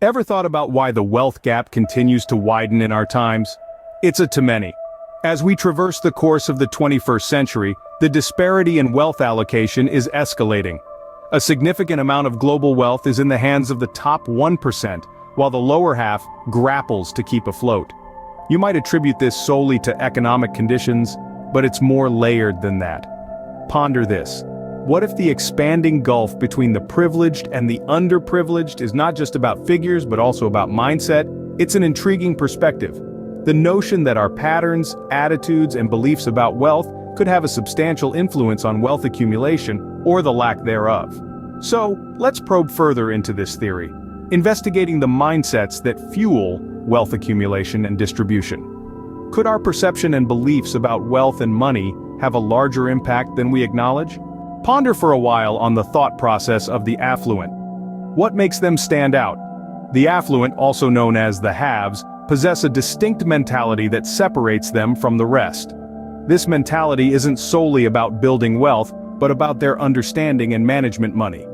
Ever thought about why the wealth gap continues to widen in our times? It's a too many. As we traverse the course of the 21st century, the disparity in wealth allocation is escalating. A significant amount of global wealth is in the hands of the top 1%, while the lower half grapples to keep afloat. You might attribute this solely to economic conditions, but it's more layered than that. Ponder this. What if the expanding gulf between the privileged and the underprivileged is not just about figures but also about mindset? It's an intriguing perspective. The notion that our patterns, attitudes, and beliefs about wealth could have a substantial influence on wealth accumulation or the lack thereof. So, let's probe further into this theory, investigating the mindsets that fuel wealth accumulation and distribution. Could our perception and beliefs about wealth and money have a larger impact than we acknowledge? Ponder for a while on the thought process of the affluent. What makes them stand out? The affluent, also known as the haves, possess a distinct mentality that separates them from the rest. This mentality isn't solely about building wealth, but about their understanding and management money.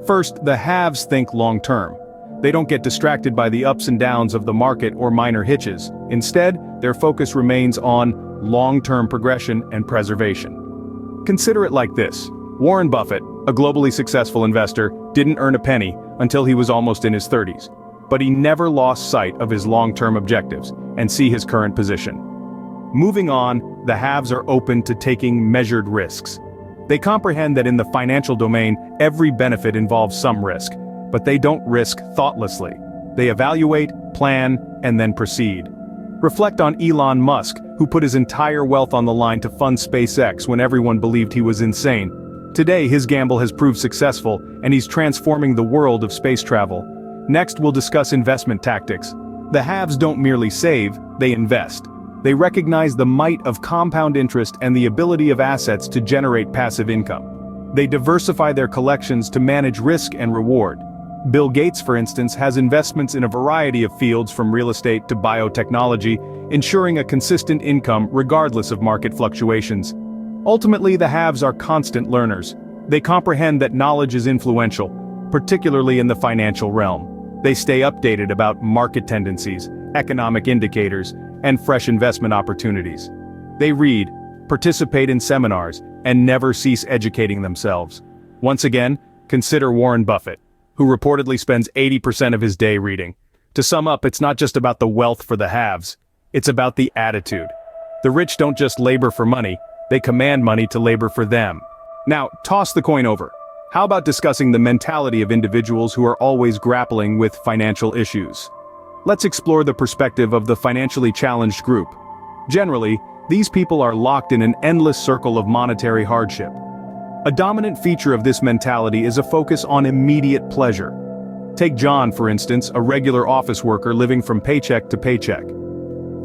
First, the haves think long-term. They don't get distracted by the ups and downs of the market or minor hitches. Instead, their focus remains on long-term progression and preservation. Consider it like this. Warren Buffett, a globally successful investor, didn't earn a penny until he was almost in his 30s. But he never lost sight of his long-term objectives, and see his current position. Moving on, the haves are open to taking measured risks. They comprehend that in the financial domain, every benefit involves some risk, but they don't risk thoughtlessly. They evaluate, plan, and then proceed. Reflect on Elon Musk, who put his entire wealth on the line to fund SpaceX when everyone believed he was insane. Today, his gamble has proved successful, and he's transforming the world of space travel. Next, we'll discuss investment tactics. The haves don't merely save, they invest. They recognize the might of compound interest and the ability of assets to generate passive income. They diversify their collections to manage risk and reward. Bill Gates, for instance, has investments in a variety of fields from real estate to biotechnology, ensuring a consistent income regardless of market fluctuations. Ultimately, the haves are constant learners. They comprehend that knowledge is influential, particularly in the financial realm. They stay updated about market tendencies, economic indicators, and fresh investment opportunities. They read, participate in seminars, and never cease educating themselves. Once again, consider Warren Buffett, who reportedly spends 80% of his day reading. To sum up, it's not just about the wealth for the haves, it's about the attitude. The rich don't just labor for money, they command money to labor for them. Now, toss the coin over. How about discussing the mentality of individuals who are always grappling with financial issues? Let's explore the perspective of the financially challenged group. Generally, these people are locked in an endless circle of monetary hardship. A dominant feature of this mentality is a focus on immediate pleasure. Take John, for instance, a regular office worker living from paycheck to paycheck.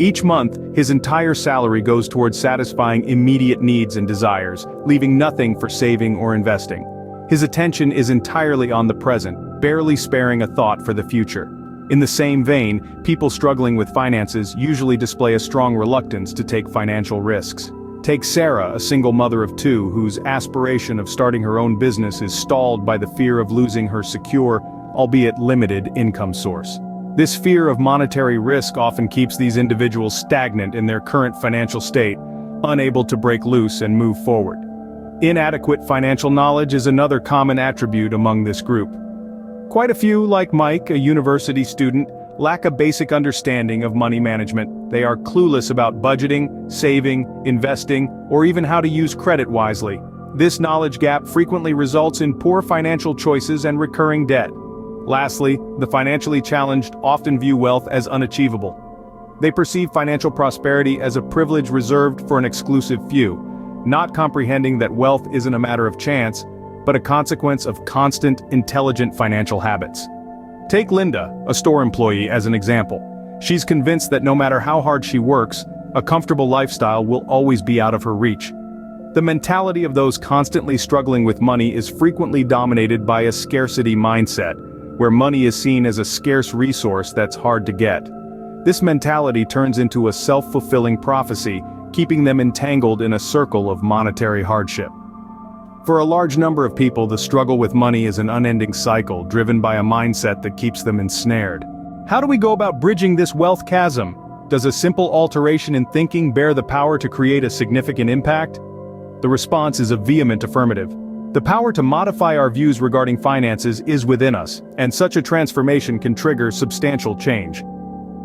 Each month, his entire salary goes towards satisfying immediate needs and desires, leaving nothing for saving or investing. His attention is entirely on the present, barely sparing a thought for the future. In the same vein, people struggling with finances usually display a strong reluctance to take financial risks. Take Sarah, a single mother of two, whose aspiration of starting her own business is stalled by the fear of losing her secure, albeit limited, income source. This fear of monetary risk often keeps these individuals stagnant in their current financial state, unable to break loose and move forward. Inadequate financial knowledge is another common attribute among this group. Quite a few, like Mike, a university student, lack a basic understanding of money management. They are clueless about budgeting, saving, investing, or even how to use credit wisely. This knowledge gap frequently results in poor financial choices and recurring debt. Lastly, the financially challenged often view wealth as unachievable. They perceive financial prosperity as a privilege reserved for an exclusive few, not comprehending that wealth isn't a matter of chance, but a consequence of constant, intelligent financial habits. Take Linda, a store employee, as an example. She's convinced that no matter how hard she works, a comfortable lifestyle will always be out of her reach. The mentality of those constantly struggling with money is frequently dominated by a scarcity mindset, where money is seen as a scarce resource that's hard to get. This mentality turns into a self-fulfilling prophecy, keeping them entangled in a circle of monetary hardship. For a large number of people, the struggle with money is an unending cycle driven by a mindset that keeps them ensnared. How do we go about bridging this wealth chasm? Does a simple alteration in thinking bear the power to create a significant impact? The response is a vehement affirmative. The power to modify our views regarding finances is within us, and such a transformation can trigger substantial change.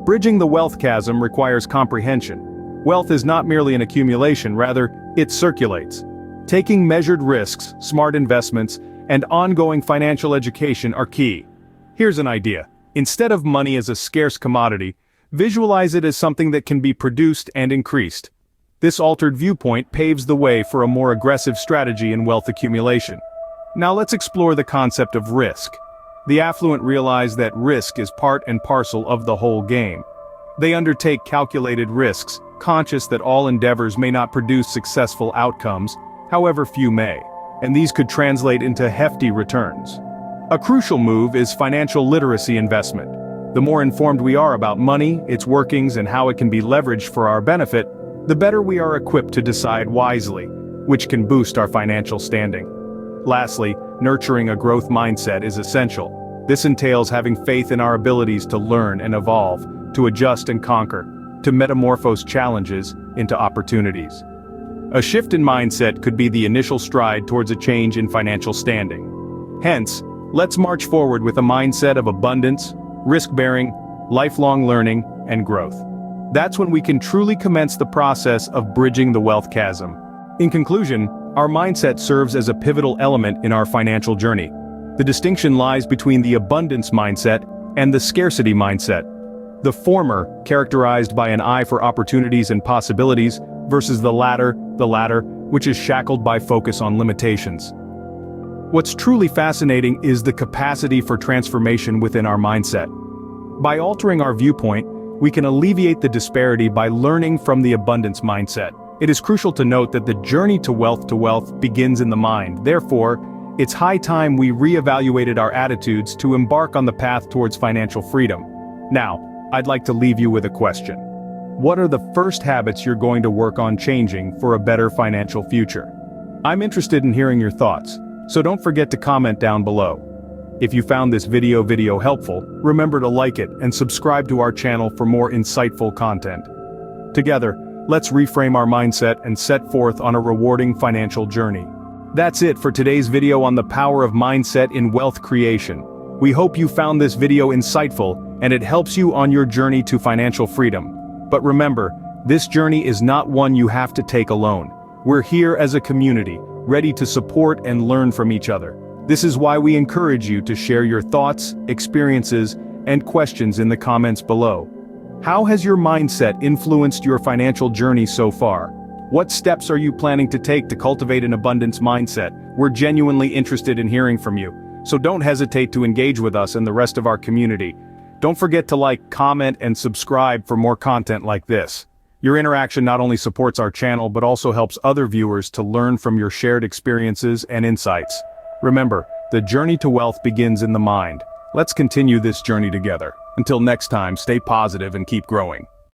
Bridging the wealth chasm requires comprehension. Wealth is not merely an accumulation, rather, it circulates. Taking measured risks, smart investments, and ongoing financial education are key. Here's an idea. Instead of money as a scarce commodity, visualize it as something that can be produced and increased. This altered viewpoint paves the way for a more aggressive strategy in wealth accumulation. Now let's explore the concept of risk. The affluent realize that risk is part and parcel of the whole game. They undertake calculated risks, conscious that all endeavors may not produce successful outcomes, however few may, and these could translate into hefty returns. A crucial move is financial literacy investment. The more informed we are about money, its workings, and how it can be leveraged for our benefit, the better we are equipped to decide wisely, which can boost our financial standing. Lastly, nurturing a growth mindset is essential. This entails having faith in our abilities to learn and evolve, to adjust and conquer, to metamorphose challenges into opportunities. A shift in mindset could be the initial stride towards a change in financial standing. Hence, let's march forward with a mindset of abundance, risk-bearing, lifelong learning, and growth. That's when we can truly commence the process of bridging the wealth chasm. In conclusion, our mindset serves as a pivotal element in our financial journey. The distinction lies between the abundance mindset and the scarcity mindset. The former, characterized by an eye for opportunities and possibilities, versus the latter, which is shackled by focus on limitations. What's truly fascinating is the capacity for transformation within our mindset. By altering our viewpoint, we can alleviate the disparity by learning from the abundance mindset. It is crucial to note that the journey to wealth begins in the mind. Therefore, it's high time we reevaluated our attitudes to embark on the path towards financial freedom. Now, I'd like to leave you with a question. What are the first habits you're going to work on changing for a better financial future? I'm interested in hearing your thoughts, so don't forget to comment down below. If you found this video helpful, remember to like it and subscribe to our channel for more insightful content. Together, let's reframe our mindset and set forth on a rewarding financial journey. That's it for today's video on the power of mindset in wealth creation. We hope you found this video insightful and it helps you on your journey to financial freedom. But remember, this journey is not one you have to take alone. We're here as a community, ready to support and learn from each other. This is why we encourage you to share your thoughts, experiences, and questions in the comments below. How has your mindset influenced your financial journey so far? What steps are you planning to take to cultivate an abundance mindset? We're genuinely interested in hearing from you, so don't hesitate to engage with us and the rest of our community. Don't forget to like, comment, and subscribe for more content like this. Your interaction not only supports our channel but also helps other viewers to learn from your shared experiences and insights. Remember, the journey to wealth begins in the mind. Let's continue this journey together. Until next time, stay positive and keep growing.